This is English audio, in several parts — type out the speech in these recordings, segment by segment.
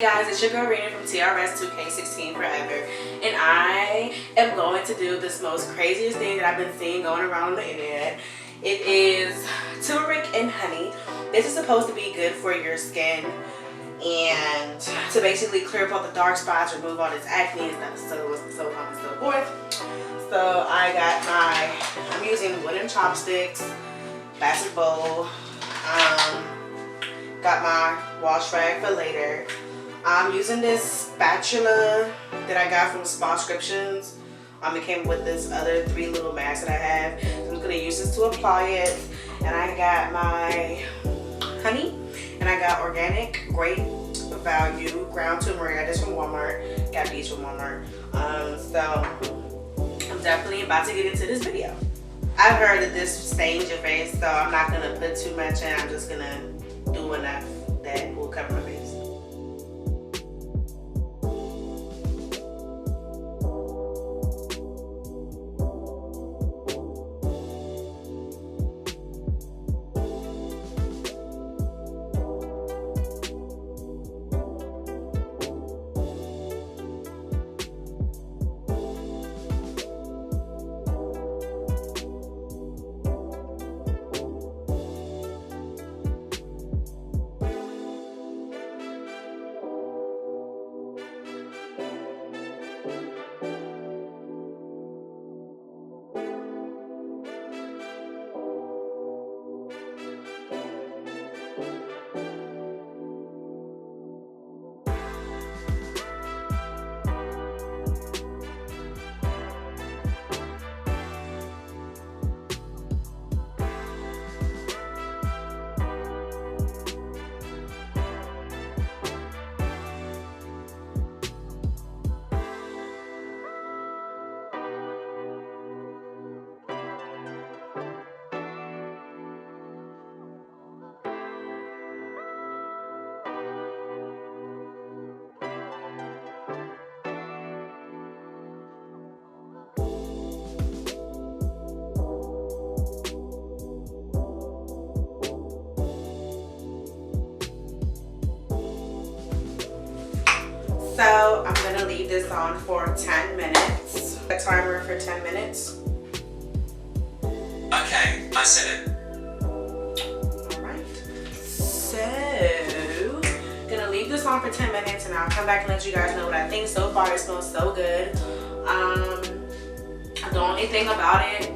guys, it's your girl Rina from TRS2K16 forever, and I am going to do this most craziest thing that I've been seeing going around on the internet. It is turmeric and honey. This is supposed to be good for your skin and to basically clear up all the dark spots, remove all this acne and stuff, so on and so forth. So I'm using wooden chopsticks, plastic bowl, got my wash rag for later. I'm using this spatula that I got from Spa-scriptions. It came with this other 3 little masks that I have. So I'm going to use this to apply it. And I got my honey. And I got organic, great value, ground turmeric. I got this from Walmart. Got these from Walmart. So I'm definitely about to get into this video. I've heard that this stains your face, so I'm not going to put too much in. I'm just going to do enough that will cover my face. So I'm gonna leave this on for 10 minutes. A timer for 10 minutes. Okay, I set it. Alright. So gonna leave this on for 10 minutes and I'll come back and let you guys know what I think. So far it smells so good. The only thing about it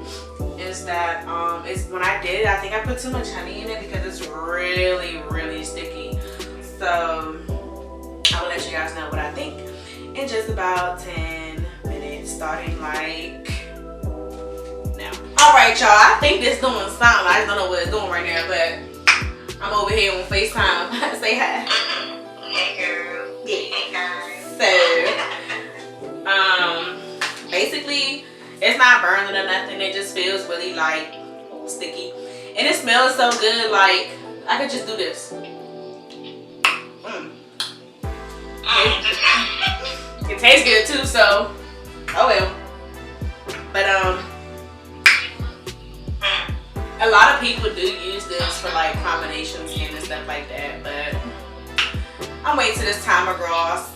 is that is when I did it, I think I put too much honey in it because it's really sticky. So I will let you guys know what I think in just about 10 minutes, starting like now. Alright y'all, I think this doing something. I just don't know what it's doing right now, but I'm over here on FaceTime. Say hi. Hey girl. Yeah. Hey guys. So basically it's not burning or nothing. It just feels really like sticky. And it smells so good, like I could just do this. It tastes good too, so oh well. But a lot of people do use this for like combination skin and stuff like that, but I'm waiting till this timer go off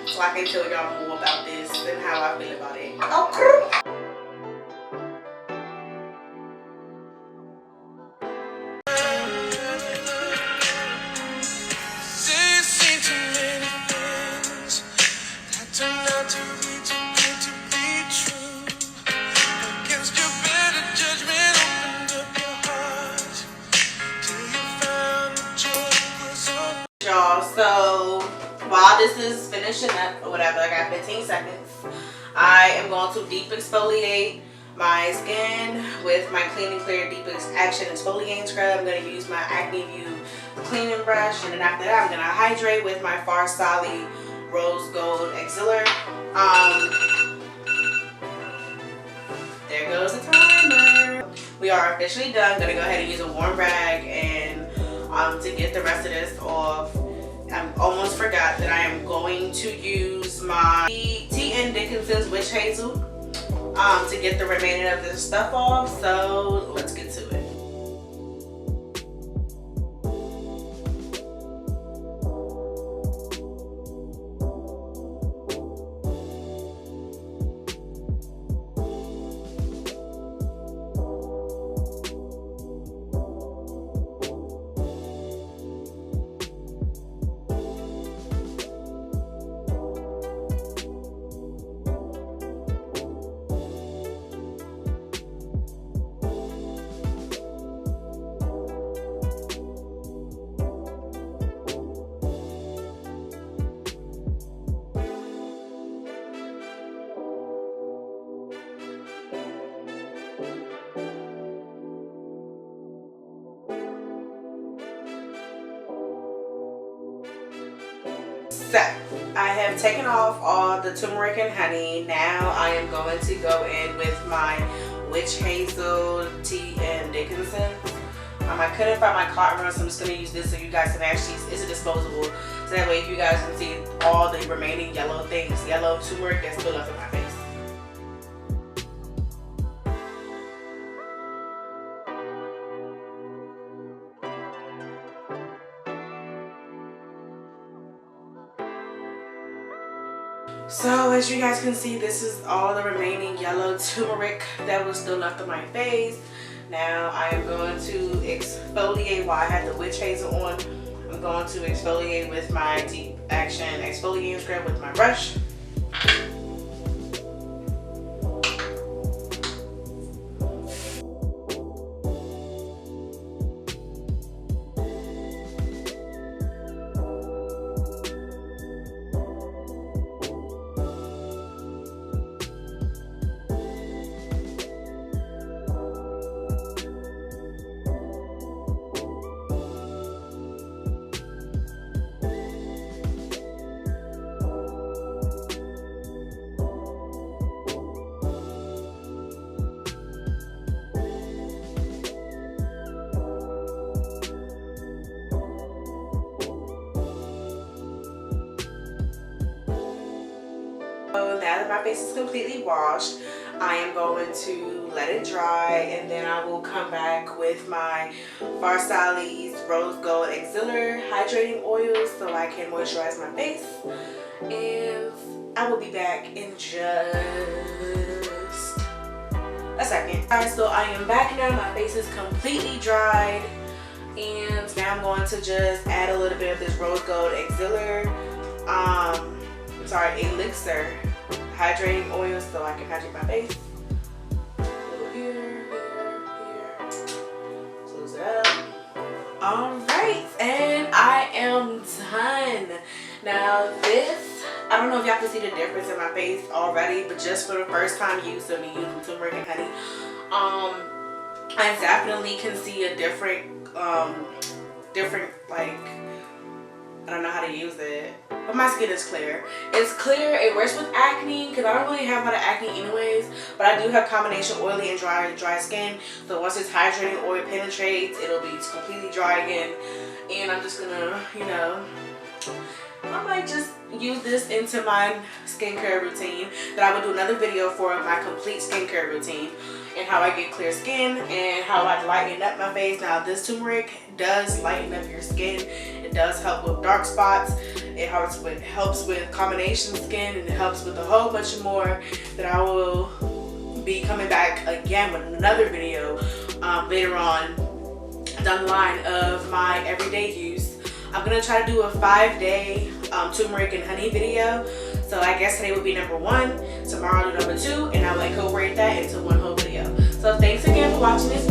so I can tell y'all more about this and how I feel about it. Okay. Y'all, so while this is finishing up or whatever, I got 15 seconds. I am going to deep exfoliate my skin with my Clean and Clear Deep Action Exfoliating Scrub. I'm going to use my Acne View cleaning brush, and then after that I'm going to hydrate with my Farsali Rose Gold Exhilar. There goes the timer. We are officially done. I'm going to go ahead and use a warm rag and to get the rest of this off. I almost forgot that I am going to use my T.N. Dickinson's Witch Hazel to get the remaining of this stuff off. So let's get to it. So I have taken off all the turmeric and honey. Now I am going to go in with my witch hazel tea and Dickinson. I couldn't find my cotton run, so I'm just going to use this so you guys can actually, it's a disposable. So that way you guys can see all the remaining yellow things, yellow turmeric that's still left in my face. So as you guys can see, this is all the remaining yellow turmeric that was still left on my face. Now I am going to exfoliate while I have the witch hazel on. I'm going to exfoliate with my Deep Action exfoliating scrub with my brush. So now that my face is completely washed, I am going to let it dry, and then I will come back with my Farsalis Rose Gold Auxiliary Hydrating Oil so I can moisturize my face. And I will be back in just a second. Alright, so I am back now. My face is completely dried, and now I'm going to just add a little bit of this Rose Gold Auxiliary elixir hydrating oil so I can hydrate my face. Here. Close it up. Alright, and I am done. Now this, I don't know if y'all can see the difference in my face already, but just for the first time use of me using turmeric and honey, I definitely can see a different like, I don't know how to use it, but my skin is clear. It's clear. It works with acne because I don't really have a lot of acne anyways, but I do have combination oily and dry skin. So once this hydrating oil penetrates, it'll be completely dry again. And I'm just gonna, you know, I might just use this into my skincare routine. That I will do another video for my complete skincare routine and how I get clear skin and how I lighten up my face. Now this turmeric does lighten up your skin. It does help with dark spots. It helps with combination skin, and it helps with a whole bunch more that I will be coming back again with another video later on down the line of my everyday use. I'm gonna try to do a 5-day turmeric and honey video. So I guess today will be number 1, tomorrow I'll do number 2, and I will incorporate that into one whole video. So thanks again for watching this